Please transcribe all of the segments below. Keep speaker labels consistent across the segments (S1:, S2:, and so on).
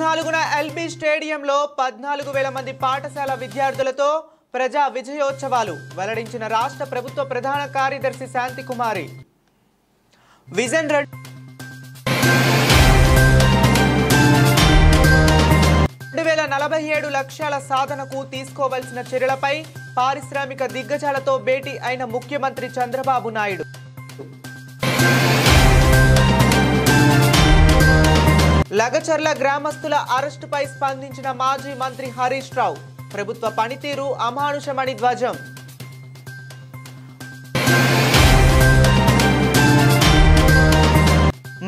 S1: 14న LB స్టేడియంలో 14,000 మంది పాఠశాల విద్యార్థులతో ప్రజా విజయోత్సవాలు వెల్లడించిన రాష్ట్ర ప్రభుత్వ ప్రధాన కార్యదర్శి శాంతి కుమారి. విజన్ 2047 లక్ష్యాల సాధనకు తీసుకోవాల్సిన చర్యలపై పారిశ్రామిక దిగ్గజాలతో భేటీ అయిన ముఖ్యమంత్రి చంద్రబాబు నాయుడు. లగచర్ల గ్రామస్తుల అరెస్టుపై స్పందించిన మాజీ మంత్రి హరీష్ రావు. ప్రభుత్వ పనితీరు అమానుషమని ధ్వజం.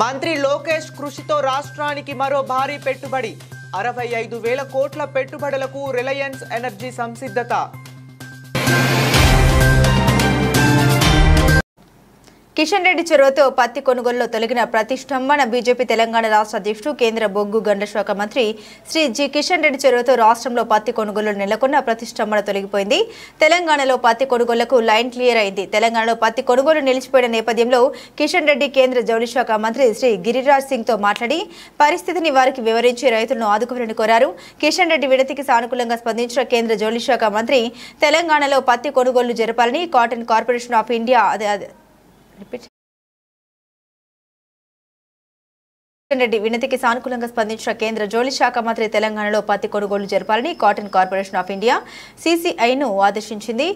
S1: మంత్రి లోకేష్ కృషితో రాష్ట్రానికి మరో భారీ పెట్టుబడి. 65,000 కోట్ల పెట్టుబడులకు రిలయన్స్ ఎనర్జీ సంసిద్ధత.
S2: కిషన్ రెడ్డి చొరవతో పత్తి కొనుగోలులో తొలగిన ప్రతిష్టంభన. బీజేపీ తెలంగాణ రాష్ట్ర అధ్యక్షుడు కేంద్ర బొగ్గు గనుల శాఖ మంత్రి శ్రీ జి కిషన్ రెడ్డి చొరవతో రాష్ట్రంలో పత్తి కొనుగోలు నెలకొన్న ప్రతిష్టంభన తొలగిపోయింది. తెలంగాణలో పత్తి కొనుగోలుకు లైన్ క్లియర్ అయింది. తెలంగాణలో పత్తి కొనుగోలు నిలిచిపోయిన నేపథ్యంలో కిషన్ రెడ్డి కేంద్ర జౌళి శాఖ మంత్రి శ్రీ గిరిరాజ్ సింగ్ తో మాట్లాడి పరిస్థితిని వారికి వివరించి రైతులను ఆదుకోవాలని కోరారు. కిషన్ రెడ్డి వినతికి సానుకూలంగా స్పందించిన కేంద్ర జౌళి శాఖ మంత్రి తెలంగాణలో పత్తి కొనుగోలు జరపాలని cotton corporation of India Reddy వినతికి సానుకూలంగా స్పందించిన కేంద్ర జౌళి శాఖ మంత్రి తెలంగాణలో పత్తి కొనుగోలు జరపాలని కాటన్ కార్పొరేషన్ ఆఫ్ ఇండియా సిసిఐను ఆదేశించింది.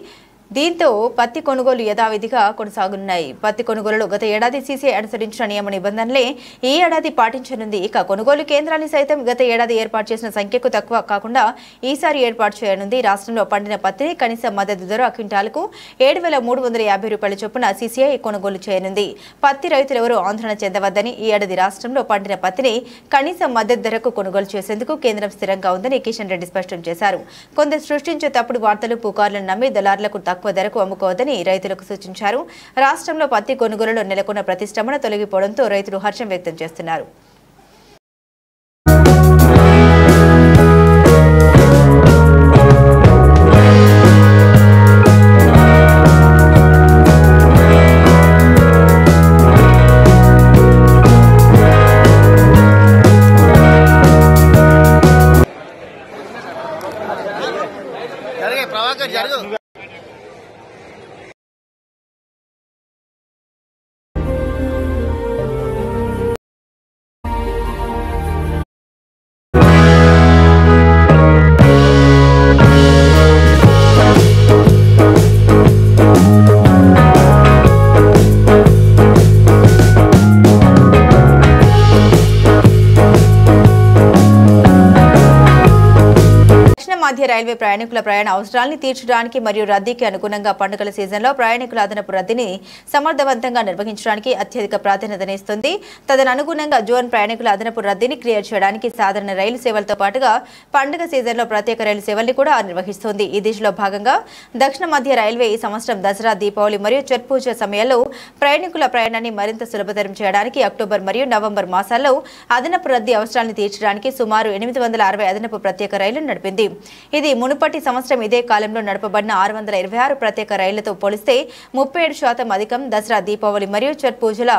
S2: దీంతో పత్తి కొనుగోలు యథావిధిగా కొనసాగుతున్నాయి. పత్తి కొనుగోలులో గత ఏడాది సీసీఐ అనుసరించిన నియమ నిబంధనలే ఈ ఏడాది పాటించనుంది. ఇక కొనుగోలు కేంద్రాన్ని సైతం గత ఏడాది ఏర్పాటు చేసిన సంఖ్యకు తక్కువ కాకుండా ఈసారి ఏర్పాటు చేయనుంది. రాష్ట్రంలో పండిన పత్తిని కనీస మద్దతు ధర క్వింటాలకు 7,350 రూపాయల చొప్పున సీసీఐ కొనుగోలు చేయనుంది. పత్తి రైతులెవరూ ఆందోళన చెందవద్దని, ఈ ఏడాది రాష్ట్రంలో పండిన పత్తిని కనీస మద్దతు ధరకు కొనుగోలు చేసేందుకు కేంద్రం స్థిరంగా ఉందని కిషన్ రెడ్డి స్పష్టం చేశారు. కొందరు సృష్టించే తప్పుడు వార్తలు, పుకార్లను నమ్మి దళారులకు తక్కువ ధరకు అమ్ముకోవద్దని రైతులకు సూచించారు. రాష్ట్రంలో పత్తి కొనుగోలులో నెలకొన్న ప్రతిష్టంభన తొలగిపోవడంతో రైతులు హర్షం వ్యక్తం చేస్తున్నారు. మధ్య రైల్వే ప్రయాణికుల ప్రయాణ అవసరాలను తీర్చడానికి మరియు రద్దీకి అనుగుణంగా పండుగల సీజన్లో ప్రయాణికుల అదనపు రద్దీని సమర్థవంతంగా నిర్వహించడానికి అత్యధిక ప్రాధాన్యతనిస్తుంది. తదనుగుణంగా జోన్ ప్రయాణికుల అదనపు రద్దీని క్లియర్ చేయడానికి సాధారణ రైలు సేవలతో పాటుగా పండుగ సీజన్లో ప్రత్యేక రైలు సేవల్ని కూడా నిర్వహిస్తుంది. ఈ దిశలో భాగంగా దక్షిణ మధ్య రైల్వే ఈ సంవత్సరం దసరా, దీపావళి మరియు ఛట్ పూజ సమయాల్లో ప్రయాణికుల ప్రయాణాన్ని మరింత సులభతరం చేయడానికి అక్టోబర్ మరియు నవంబర్ మాసాల్లో అదనపు రద్దీ అవసరాలను తీర్చడానికి సుమారు 860 అదనపు ప్రత్యేక రైళ్లను నడిపింది. ఇది మునుపటి సంవత్సరం ఇదే కాలంలో నడపబడిన 626 ప్రత్యేక రైళ్లతో పోలిస్తే 37% అధికం. దసరా, దీపావళి మరియు ఛట్ పూజల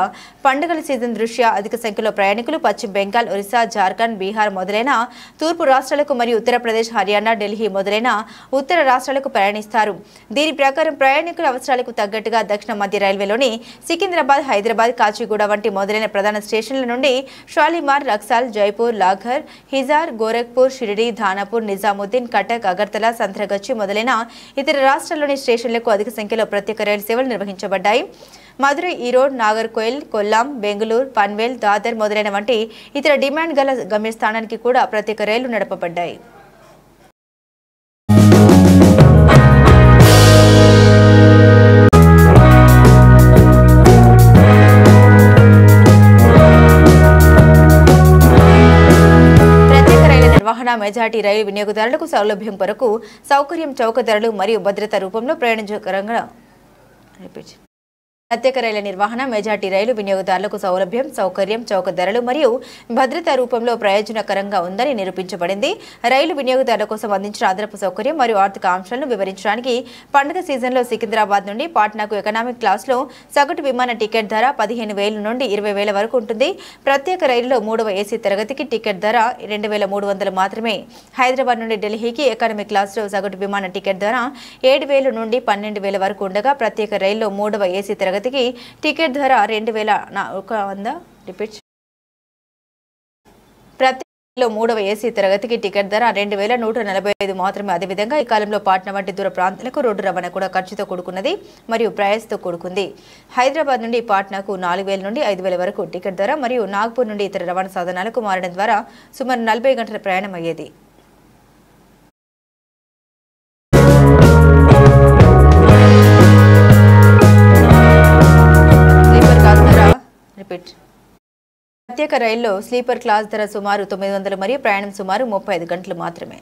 S2: పండుగల సీజన్ దృష్ట్యా అధిక సంఖ్యలో ప్రయాణికులు పశ్చిమ బెంగాల్, ఒరిస్సా, జార్ఖండ్, బీహార్ మొదలైన తూర్పు రాష్ట్రాలకు మరియు ఉత్తరప్రదేశ్, హర్యానా, ఢిల్లీ మొదలైన ఉత్తర రాష్ట్రాలకు ప్రయాణిస్తారు. దీని ప్రకారం ప్రయాణికుల అవసరాలకు తగ్గట్టుగా దక్షిణ మధ్య రైల్వేలోని సికింద్రాబాద్, హైదరాబాద్, కాచిగూడ వంటి మొదలైన ప్రధాన స్టేషన్ల నుండి షాలిమార్, రక్సాల్, జైపూర్, లాఘర్, హిజార్, గోరఖ్పూర్, షిరిడి, ధానాపూర్, నిజాముద్దీన్, కటక్, అగర్తల, సంత్రగచ్చి మొదలైన ఇతర రాష్ట్రాల్లోని స్టేషన్లకు అధిక సంఖ్యలో ప్రత్యేక రైలు సేవలు నిర్వహించబడ్డాయి. మధురై, ఈరోడ్, నాగర్కోయిల్, కొల్లాం, బెంగళూరు, పన్వేల్, దాదర్ మొదలైన వంటి ఇతర డిమాండ్ గల గమ్యస్థానానికి కూడా ప్రత్యేక రైళ్లు నడపబడ్డాయి. మెజార్టీ రైలు వినియోగదారులకు సౌలభ్యం కొరకు సౌకర్యం, చౌక ధరలు మరియు భద్రత రూపంలో ప్రయాణించకరంగా ప్రత్యేక రైళ్ల నిర్వహణ, మెజార్టీ రైలు వినియోగదారులకు సౌలభ్యం, సౌకర్యం, చౌక ధరలు మరియు భద్రతా రూపంలో ప్రయోజనకరంగా ఉందని నిరూపించబడింది. రైలు వినియోగదారుల కోసం అందించిన అదనపు సౌకర్యం మరియు ఆర్థిక అంశాలను వివరించడానికి పండుగ సీజన్లో సికింద్రాబాద్ నుండి పాట్నాకు ఎకనామిక్ క్లాస్లో సగటు విమాన టికెట్ ధర 15,000 నుండి 20,000 వరకు ఉంటుంది. ప్రత్యేక రైలులో 3వ ఏసీ తరగతికి టికెట్ ధర 2,300 మాత్రమే. హైదరాబాద్ నుండి ఢిల్లీకి ఎకనామిక్ క్లాస్లో సగటు విమాన టికెట్ ధర 7,000 నుండి 12,000 వరకు ఉండగా ప్రత్యేక రైలులో 3వ ఏసీ తరగతికి టికెట్ ధర 2,100 రిపీట్. ప్రత్యేకలో 3వ ఏసీ తరగతికి టికెట్ ధర 2,145 మాత్రమే. అదేవిధంగా ఈ కాలంలో పాట్నా వంటి దూర ప్రాంతాలకు రోడ్డు రవాణా కూడా ఖర్చుతో కూడుకున్నది మరియు ప్రయాసతో కూడుకుంది. హైదరాబాద్ నుండి పాట్నాకు 4,000 నుండి 5,000 వరకు టికెట్ ధర మరియు నాగ్పూర్ నుండి ఇతర రవాణా సాధనాలకు మారడం ద్వారా సుమారు 40 గంటల ప్రయాణం అయ్యేది. ప్రత్యేక రైల్లో స్లీపర్ క్లాస్ ధర సుమారు 900 మరియు ప్రయాణం సుమారు 35 గంటలు మాత్రమే.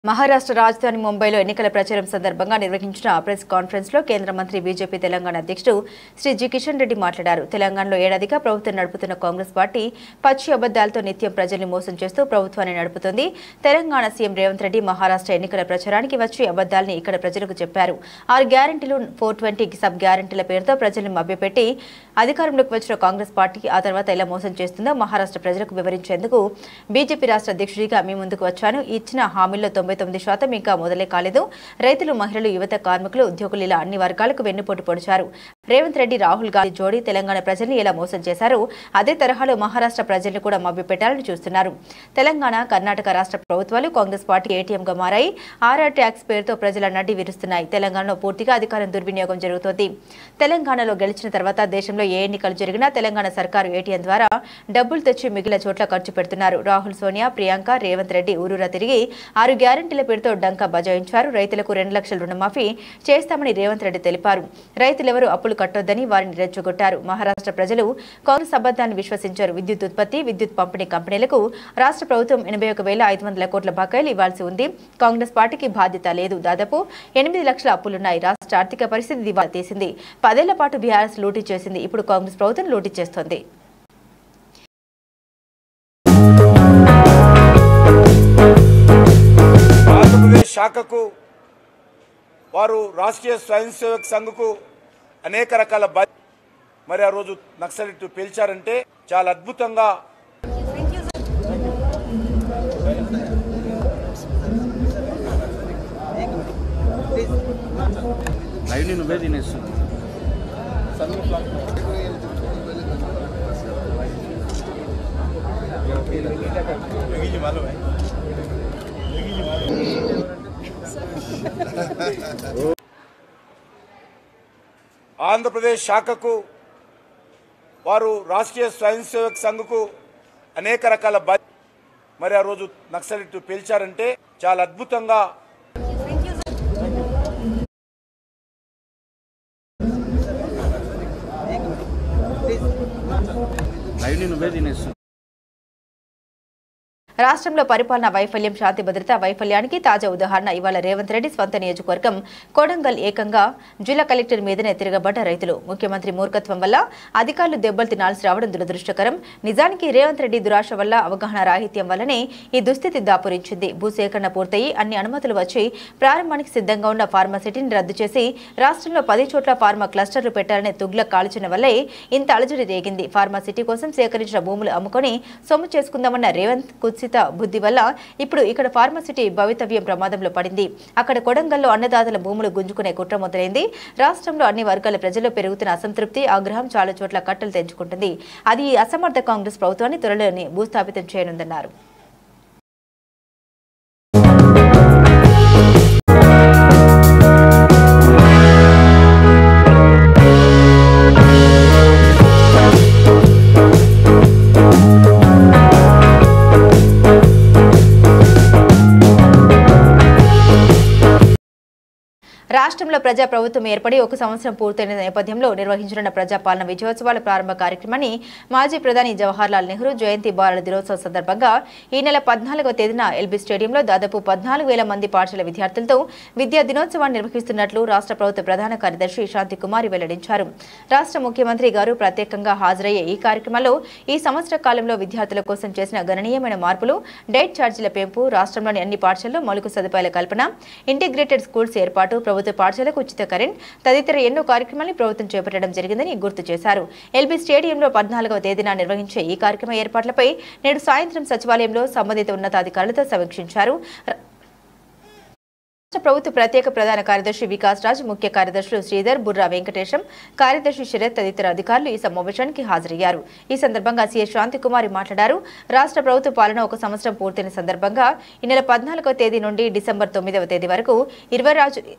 S2: మహారాష్ట్ర రాజధాని ముంబైలో ఎన్నికల ప్రచారం సందర్భంగా నిర్వహించిన ప్రెస్ కాన్ఫరెన్స్ లో కేంద్ర మంత్రి బీజేపీ తెలంగాణ అధ్యక్షుడు శ్రీ జి కిషన్ రెడ్డి మాట్లాడారు. తెలంగాణలో ఏడాదిగా ప్రభుత్వం నడుపుతున్న కాంగ్రెస్ పార్టీ పచ్చి అబద్దాలతో నిత్యం ప్రజల్ని మోసం చేస్తూ ప్రభుత్వాన్ని నడుపుతోంది. తెలంగాణ సీఎం రేవంత్ రెడ్డి మహారాష్ట్ర ఎన్నికల ప్రచారానికి వచ్చి అబద్దాలని ఇక్కడ ప్రజలకు చెప్పారు. 6 గ్యారంటీలు 420 సబ్ గ్యారంటీల పేరుతో ప్రజల్ని మభ్యపెట్టి అధికారంలోకి వచ్చిన కాంగ్రెస్ పార్టీ ఆ తర్వాత ఎలా మోసం చేస్తుందో మహారాష్ట్ర ప్రజలకు వివరించేందుకు బీజేపీ రాష్ట్ర అధ్యక్షుడిగా మీ ముందుకు వచ్చాను. ఇచ్చిన హామీల్లో 99% ఇంకా మొదలే కాలేదు. రైతులు, మహిళలు, యువత, కార్మికులు, ఉద్యోగులు ఇలా అన్ని వర్గాలకు వెన్నుపోటు పొడిచారు. రేవంత్ రెడ్డి, రాహుల్ గాంధీ జోడీ తెలంగాణ ప్రజల్ని ఎలా మోసం చేశారు అదే తరహాలో మహారాష్ట్ర ప్రజల్ని కూడా మభ్యపెట్టాలని చూస్తున్నారు. తెలంగాణ, కర్ణాటక రాష్ట్ర ప్రభుత్వాలు కాంగ్రెస్ పార్టీ ఏటీఎంగా మారాయి. ఆర్ఆర్ ట్యాక్స్ పేరుతో ప్రజల నడ్డి విరుస్తున్నాయి. తెలంగాణలో పూర్తిగా అధికారం దుర్వినియోగం జరుగుతోంది. తెలంగాణలో గెలిచిన తర్వాత దేశంలో ఏ ఎన్నికలు జరిగినా తెలంగాణ సర్కారు ఏటీఎం ద్వారా డబ్బులు తెచ్చి మిగిలిన చోట్ల ఖర్చు పెడుతున్నారు. రాహుల్, సోనియా, ప్రియాంక, రేవంత్ రెడ్డి ఊరూరా తిరిగి 6 గ్యారంటీల పేరుతో డంకా బజాయించారు. రైతులకు 2 లక్షల రుణమాఫీ చేస్తామని రేవంత్ రెడ్డి తెలిపారు. రైతులెవరూ అప్పులు కట్టొద్దని వారిని రెచ్చగొట్టారు. మహారాష్ట్ర ప్రజలు కాంగ్రెస్ అబద్దాన్ని విశ్వసించారు. విద్యుత్ ఉత్పత్తి, విద్యుత్ పంపిణీ కంపెనీలకు రాష్ట్ర ప్రభుత్వం 81,500 కోట్ల బకాయిలు ఇవ్వాల్సి ఉంది. కాంగ్రెస్ పార్టీకి బాధ్యత లేదు. దాదాపు 8 లక్షల అప్పులున్నాయి. రాష్ట్ర ఆర్థిక పరిస్థితి దివాలా తీసింది. 10 ఏళ్ల పాటు బీఆర్ఎస్ లూటీ చేసింది. ఇప్పుడు కాంగ్రెస్ ప్రభుత్వం లూటీ చేస్తోంది.
S3: శాఖకు వారు రాష్ట్రీయ స్వయం సేవక్ సంఘకు అనేక రకాల మరి ఆ రోజు నక్సలైట్ పేల్చారంటే చాలా అద్భుతంగా ఆంధ్రప్రదేశ్ శాఖకు వారు రాష్ట్రీయ స్వయం సేవక్ సంఘకు అనేక రకాల మరి ఆ రోజు నక్సలైట్ పేల్చారంటే చాలా అద్భుతంగా
S2: రాష్ట్రంలో పరిపాలన వైఫల్యం, శాంతి భద్రత వైఫల్యానికి తాజా ఉదాహరణ ఇవాళ రేవంత్ రెడ్డి స్వంత నియోజకవర్గం కొడంగల్. ఏకంగా జిల్లా కలెక్టర్ మీదనే తిరగబడ్డ రైతులు. ముఖ్యమంత్రి మూర్ఖత్వం వల్ల అధికారులు దెబ్బలు తినాల్సి రావడం దురదృష్టకరం. నిజానికి రేవంత్ రెడ్డి దురాశ వల్ల, అవగాహన రాహిత్యం వల్లనే ఈ దుస్థితి దాపురించింది. భూసేకరణ పూర్తయి అన్ని అనుమతులు వచ్చి ప్రారంభానికి సిద్ధంగా ఉన్న ఫార్మాసిటీని రద్దు చేసి రాష్ట్రంలో 10 చోట్ల ఫార్మా క్లస్టర్లు పెట్టాలనే తుగ్లక్ ఆలోచన వల్లే ఇంత అలజడి రేగింది. ఫార్మాసిటీ కోసం సేకరించిన భూములు అమ్ముకొని సొమ్ము చేసుకుందామన్న రేవంత్ బుద్ధి వల్ల ఇప్పుడు ఇక్కడ ఫార్మాసిటీ భవితవ్యం ప్రమాదంలో పడింది. అక్కడ కొడంగల్లో అన్నదాతల భూములు గుంజుకునే కుట్ర మొదలైంది. రాష్ట్రంలో అన్ని వర్గాల ప్రజల్లో పెరుగుతున్న అసంతృప్తి, ఆగ్రహం చాలా చోట్ల కట్టలు తెంచుకుంటుంది. అది ఈ అసమర్థ కాంగ్రెస్ ప్రభుత్వాన్ని త్వరలోనే భూస్థాపితం చేయనుందన్నారు. రాష్ట్రంలో ప్రజా ప్రభుత్వం ఏర్పడి 1 సంవత్సరం పూర్తయిన నేపథ్యంలో నిర్వహించనున్న ప్రజాపాలన విజయోత్సవాల ప్రారంభ కార్యక్రమాన్ని మాజీ ప్రధాని జవహర్లాల్ నెహ్రూ జయంతి బాలల దినోత్సవ సందర్భంగా ఈ నెల 14వ తేదీన ఎల్బీ స్టేడియంలో దాదాపు 14,000 మంది పాఠశాల విద్యార్థులతో విద్యా దినోత్సవాన్ని నిర్వహిస్తున్నట్లు రాష్ట్ర ప్రభుత్వ ప్రధాన కార్యదర్శి శాంతి కుమారి వెల్లడించారు. రాష్ట్ర ముఖ్యమంత్రి గారు ప్రత్యేకంగా హాజరయ్యే ఈ కార్యక్రమంలో ఈ సంవత్సర కాలంలో విద్యార్థుల కోసం చేసిన గణనీయమైన మార్పులు, డైట్ ఛార్జీల పెంపు, రాష్ట్రంలోని అన్ని పాఠశాలలో మౌలిక సదుపాయాల కల్పన, ఇంటిగ్రేటెడ్ స్కూల్స్ ఏర్పాటు, ప్రభుత్వ పాఠశాలకు ఉచిత కరెంట్ తదితర ఎన్నో కార్యక్రమాలను ప్రభుత్వం చేపట్టడం జరిగిందని గుర్తు చేశారు. ఎల్బీ స్టేడియంలో 14వ తేదీన నిర్వహించే ఈ కార్యక్రమ ఏర్పాట్లపై నేడు సాయంత్రం సచివాలయంలో సంబంధిత ఉన్నతాధికారులతో సమీక్షించారు. ప్రభుత్వ ప్రత్యేక ప్రధాన కార్యదర్శి వికాస్ రాజ్, ముఖ్య కార్యదర్శులు శ్రీధర్, బుర్రా వెంకటేశం, కార్యదర్శి శరత్ తదితర అధికారులు ఈ సమావేశానికి హాజరయ్యారు. ఈ సందర్భంగా సీఎస్ శాంతికుమారి మాట్లాడారు. రాష్ట్ర ప్రభుత్వ పాలన 1 సంవత్సరం పూర్తయిన సందర్భంగా ఈ నెల 14వ తేదీ నుండి డిసెంబర్ 9వ తేదీ వరకు 26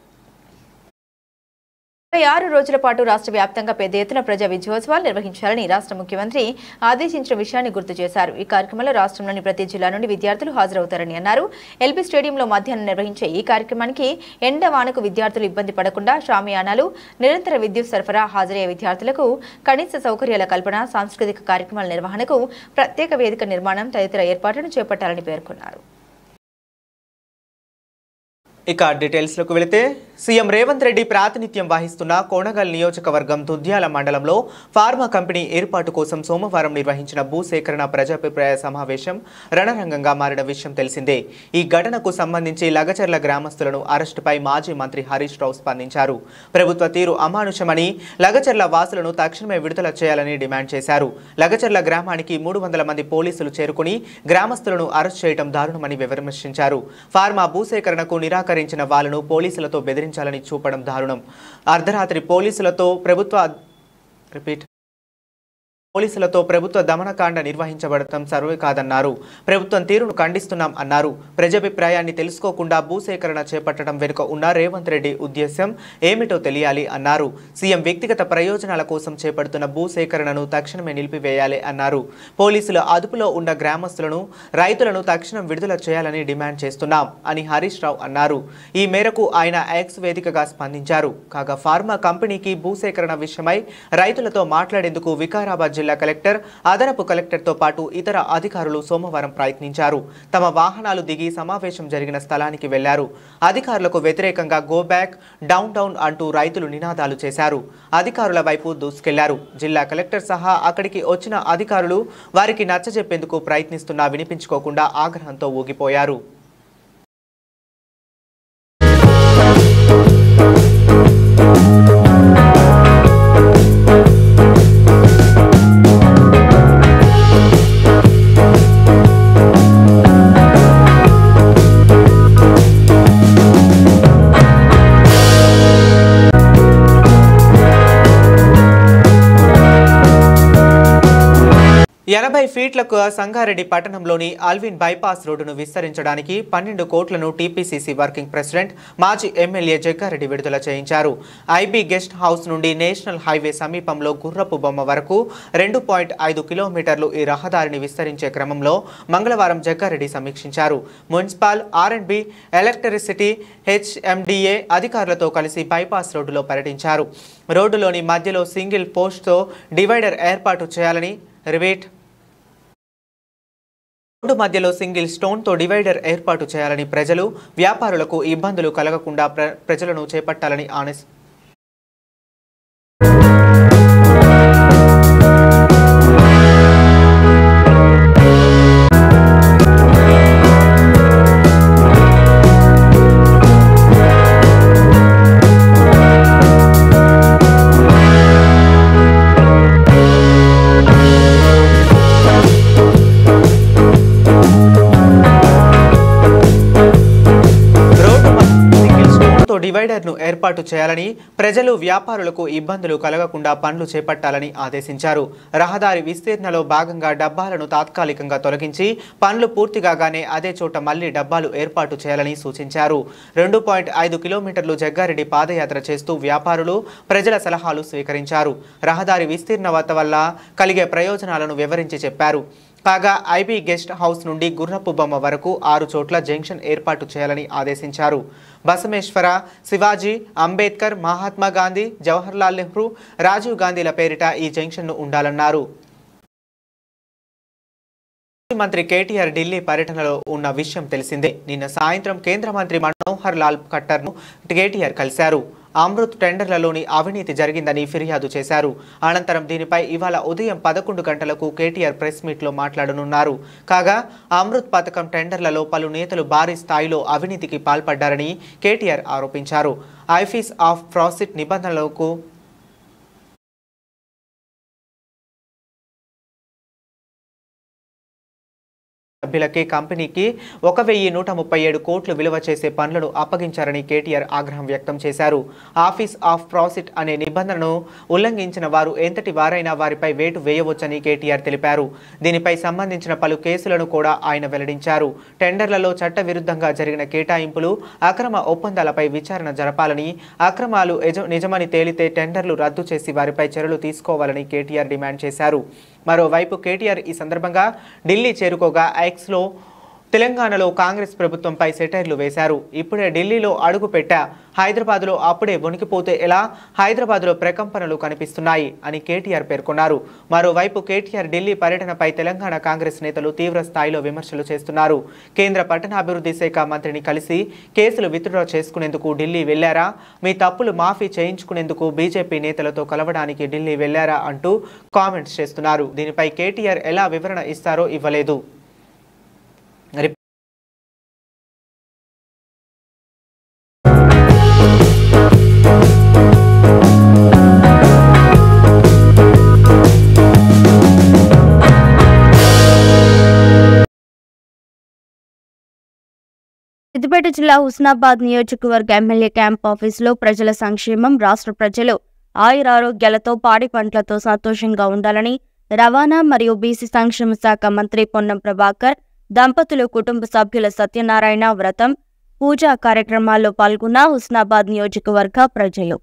S2: రోజుల పాటు రాష్ట్ర వ్యాప్తంగా పెద్ద ఎత్తున ప్రజా విజయోత్సవాలు నిర్వహించాలని రాష్ట్ర ముఖ్యమంత్రి ఆదేశించిన విషయాన్ని గుర్తు చేశారు. ఈ కార్యక్రమంలో రాష్ట్రంలోని ప్రతి జిల్లా నుండి విద్యార్థులు హాజరవుతారని అన్నారు. ఎల్బీ స్టేడియంలో మధ్యాహ్నం నిర్వహించే ఈ కార్యక్రమానికి ఎండ వానకు విద్యార్థులు ఇబ్బంది పడకుండా షామియానాలు, నిరంతర విద్యుత్ సరఫరా, హాజరయ్యే విద్యార్థులకు కనీస సౌకర్యాల కల్పన, సాంస్కృతిక కార్యక్రమాల నిర్వహణకు ప్రత్యేక వేదిక నిర్మాణం తదితర ఏర్పాట్లను చేపట్టాలని పేర్కొన్నారు.
S1: ఇక డీటెయిల్స్లోకి వెళితే సీఎం రేవంత్ రెడ్డి ప్రాతినిధ్యం వహిస్తున్న కొనగల్ నియోజకవర్గం దుద్యాల మండలంలో ఫార్మా కంపెనీ ఏర్పాటు కోసం సోమవారం నిర్వహించిన భూసేకరణ ప్రజాభిప్రాయ సమావేశం రణరంగంగా మారిన విషయం తెలిసిందే. ఈ ఘటనకు సంబంధించి లగచర్ల గ్రామస్తులను అరెస్టుపై మాజీ మంత్రి హరీష్ రావు స్పందించారు. ప్రభుత్వ తీరు అమానుషమని, లగచర్ల వాసులను తక్షణమే విడుదల చేయాలని డిమాండ్ చేశారు. లగచర్ల గ్రామానికి 300 మంది పోలీసులు చేరుకుని గ్రామస్తులను అరెస్ట్ చేయడం దారుణమని విమర్శించారు. ఫార్మా భూసేకరణకు నిరాకరించిన వాళ్లను పోలీసులతో బెదిరించాలని చూపడం దారుణం. అర్ధరాత్రి పోలీసులతో ప్రభుత్వ దమనకాండ నిర్వహించబడటం సర్వే కాదన్నారు. ప్రభుత్వం తీరును ఖండిస్తున్నాం అన్నారు. ప్రజాభిప్రాయాన్ని తెలుసుకోకుండా భూసేకరణ చేపట్టడం వెనుక ఉన్న రేవంత్ రెడ్డి ఉద్దేశం ఏమిటో తెలియాలి అన్నారు. సీఎం వ్యక్తిగత ప్రయోజనాల కోసం చేపడుతున్న భూసేకరణను తక్షణమే నిలిపివేయాలి అన్నారు. పోలీసుల అదుపులో ఉన్న గ్రామస్తులను, రైతులను తక్షణం విడుదల చేయాలని డిమాండ్ చేస్తున్నాం అని హరీష్ రావు అన్నారు. ఈ మేరకు ఆయన ఎక్స్ వేదికగా స్పందించారు. కాగా ఫార్మా కంపెనీకి భూసేకరణ విషయమై రైతులతో మాట్లాడేందుకు వికారాబాద్ జిల్లా కలెక్టర్, అదనపు కలెక్టర్తో పాటు ఇతర అధికారులు సోమవారం ప్రయత్నించారు. తమ వాహనాలు దిగి సమావేశం జరిగిన స్థలానికి వెళ్లారు. అధికారులకు వ్యతిరేకంగా గో బ్యాక్, డౌన్ డౌన్ అంటూ రైతులు నినాదాలు చేశారు. అధికారుల వైపు దూసుకెళ్లారు. జిల్లా కలెక్టర్ సహా అక్కడికి వచ్చిన అధికారులు వారికి నచ్చజెప్పేందుకు ప్రయత్నిస్తున్నా వినిపించుకోకుండా ఆగ్రహంతో ఊగిపోయారు. ఫీట్లకు సంగారెడ్డి పట్టణంలోని అల్విన్ బైపాస్ రోడ్డును విస్తరించడానికి 12 కోట్లను టీపీసీసీ వర్కింగ్ ప్రెసిడెంట్, మాజీ ఎమ్మెల్యే జగ్గారెడ్డి విడుదల చేయించారు. ఐబీ గెస్ట్ హౌస్ నుండి నేషనల్ హైవే సమీపంలో గుర్రపు బొమ్మ వరకు 2.5 కిలోమీటర్లు ఈ రహదారిని విస్తరించే క్రమంలో మంగళవారం జగ్గారెడ్డి సమీక్షించారు. మున్సిపల్, ఆర్ఎండ్బి, ఎలక్ట్రిసిటీ, హెచ్ఎండిఏ అధికారులతో కలిసి బైపాస్ రోడ్డులో పర్యటించారు. రోడ్డులోని మధ్యలో సింగిల్ పోస్ట్తో డివైడర్ ఏర్పాటు చేయాలని, రోడ్డు మధ్యలో సింగిల్ స్టోన్తో డివైడర్ ఏర్పాటు చేయాలని, ప్రజలు, వ్యాపారులకు ఇబ్బందులు కలగకుండా ప్రజలను చేపట్టాలని డివైడర్ను ఏర్పాటు చేయాలని, ప్రజలు, వ్యాపారులకు ఇబ్బందులు కలగకుండా పనులు చేపట్టాలని ఆదేశించారు. రహదారి విస్తీర్ణలో భాగంగా డబ్బాలను తాత్కాలికంగా తొలగించి పనులు పూర్తిగానే అదే చోట మళ్లీ డబ్బాలు ఏర్పాటు చేయాలని సూచించారు. 2.5 కిలోమీటర్లు జగ్గారెడ్డి పాదయాత్ర చేస్తూ వ్యాపారులు, ప్రజల సలహాలు స్వీకరించారు. రహదారి విస్తీర్ణత వల్ల కలిగే ప్రయోజనాలను వివరించి చెప్పారు. కాగా ఐబీ గెస్ట్ హౌస్ నుండి గుర్రపు బొమ్మ వరకు 6 చోట్ల జంక్షన్ ఏర్పాటు చేయాలని ఆదేశించారు. బసవేశ్వర, శివాజీ, అంబేద్కర్, మహాత్మా గాంధీ, జవహర్లాల్ నెహ్రూ, రాజీవ్ గాంధీల పేరిట ఈ జంక్షన్ను ఉండాలన్నారు. మంత్రి కేటీఆర్ ఢిల్లీ పర్యటనలో ఉన్న విషయం తెలిసిందే. నిన్న సాయంత్రం కేంద్ర మంత్రి మనోహర్ లాల్ ఖట్టర్ను కేటీఆర్ కలిశారు. అమృత్ టెండర్లలోని అవినీతి జరిగిందని ఫిర్యాదు చేశారు. అనంతరం దీనిపై ఇవాళ ఉదయం 11 గంటలకు కేటీఆర్ ప్రెస్ మీట్లో మాట్లాడనున్నారు. కాగా అమృత్ పథకం టెండర్లలో పలు నేతలు భారీ స్థాయిలో అవినీతికి పాల్పడ్డారని కేటీఆర్ ఆరోపించారు. ఐఫీస్ ఆఫ్ ప్రాఫిట్ నిబంధనలకు సభ్యులకే కంపెనీకి 1137 కోట్లు విలువ చేసే పనులను అప్పగించారని కేటీఆర్ ఆగ్రహం వ్యక్తం చేశారు. ఆఫీస్ ఆఫ్ ప్రాఫిట్ అనే నిబంధనను ఉల్లంఘించిన వారు ఎంతటి వారైనా వారిపై వేటు వేయవచ్చని కేటీఆర్ తెలిపారు. దీనిపై సంబంధించిన పలు కేసులను కూడా ఆయన వెల్లడించారు. టెండర్లలో చట్టవిరుద్ధంగా జరిగిన కేటాయింపులు, అక్రమ ఒప్పందాలపై విచారణ జరపాలని, అక్రమాలు నిజమని తేలితే టెండర్లు రద్దు చేసి వారిపై చర్యలు తీసుకోవాలని కేటీఆర్ డిమాండ్ చేశారు. మరోవైపు కేటీఆర్ ఈ సందర్భంగా ఢిల్లీ చేరుకోగా ఎక్స్లో తెలంగాణలో కాంగ్రెస్ ప్రభుత్వంపై సెటైర్లు వేశారు. ఇప్పుడే ఢిల్లీలో అడుగు పెట్టా, హైదరాబాద్లో అప్పుడే వణికిపోతే ఎలా, హైదరాబాద్లో ప్రకంపనలు కనిపిస్తున్నాయి అని కేటీఆర్ పేర్కొన్నారు. మరోవైపు కేటీఆర్ ఢిల్లీ పర్యటనపై తెలంగాణ కాంగ్రెస్ నేతలు తీవ్ర స్థాయిలో విమర్శలు చేస్తున్నారు. కేంద్ర పట్టణాభివృద్ధి శాఖ మంత్రిని కలిసి కేసులు విత్డ్రా చేసుకునేందుకు ఢిల్లీ వెళ్లారా, మీ తప్పులు మాఫీ చేయించుకునేందుకు బీజేపీ నేతలతో కలవడానికి ఢిల్లీ వెళ్లారా అంటూ కామెంట్స్ చేస్తున్నారు. దీనిపై కేటీఆర్ ఎలా వివరణ ఇస్తారో ఇవ్వలేదు.
S4: సిద్దిపేట జిల్లా హుస్నాబాద్ నియోజకవర్గ ఎమ్మెల్యే క్యాంప్ ఆఫీసులో ప్రజల సంక్షేమం, రాష్ట్ర ప్రజలు ఆయురారోగ్యాలతో పాడి పంటలతో సంతోషంగా ఉండాలని రవాణా మరియు బీసీ సంక్షేమ శాఖ మంత్రి పొన్నం ప్రభాకర్ దంపతులు కుటుంబ సభ్యుల సత్యనారాయణ వ్రతం పూజా కార్యక్రమాల్లో పాల్గొన్న హుస్నాబాద్ నియోజకవర్గ ప్రజలు.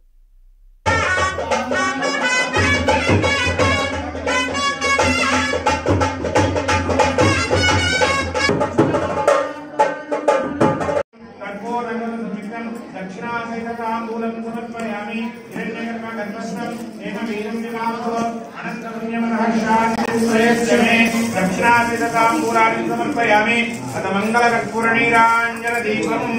S5: दक्षिणासहिताम्बूलं समर्पयामि हिरण्यगर्भगर्भस्थं एकमेदं विवाहो अनन्तपुण्यमनः शान्तिश्रेयश्चमे दक्षिणासहिताम्बूलानि समर्पयामि अथ मङ्गलकर्पूरनीराञ्जनदीपम्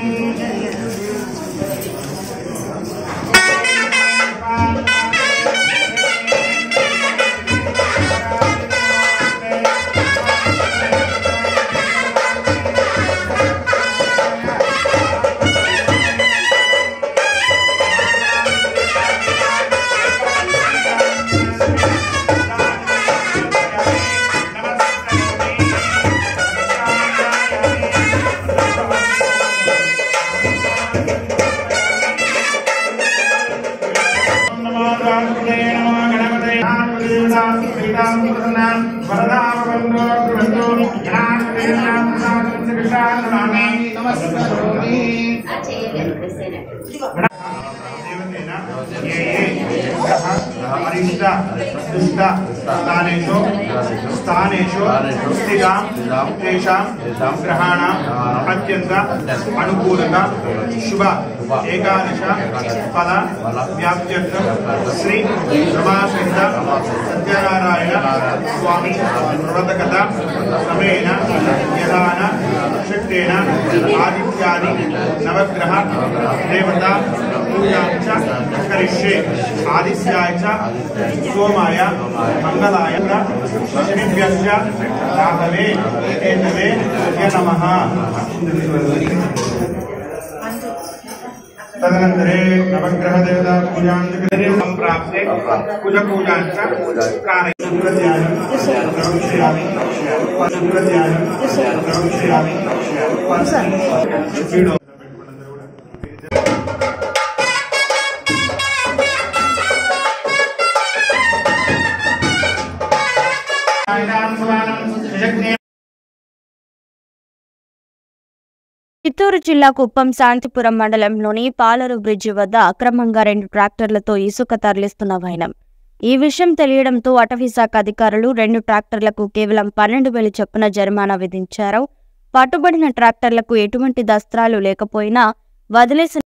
S5: स्थानेषु स्थितां तेषां ग्रहाणाम् अत्यन्त अनुकूलता शुभ एकादश फल व्याप्त्यर्थं श्री रमासहित सत्यनारायण स्वामी व्रतकथा क्रमेण यदान शक्तेन आदित्यादि नवग्रह देवता पूजां च करिष्ये आदित्याय च सोमाय मंगलाय शनिभ्यश्च राहवे केतवे नमः। तदनन्तरे नवग्रह देवता पूजां संप्राप्ते कुज पूजां च कारयामि
S4: చిత్తూరు జిల్లా కుప్పం శాంతిపురం మండలంలోని పాలరు బ్రిడ్జి వద్ద అక్రమంగా 2 ట్రాక్టర్లతో ఇసుక తరలిస్తున్న వైనం. ఈ విషయం తెలియడంతో అటవీ శాఖ అధికారులు 2 ట్రాక్టర్లకు కేవలం 12,000 చొప్పున జరిమానా విధించారు. పట్టుబడిన ట్రాక్టర్లకు ఎటువంటి దస్త్రాలు లేకపోయినా వదిలేసిన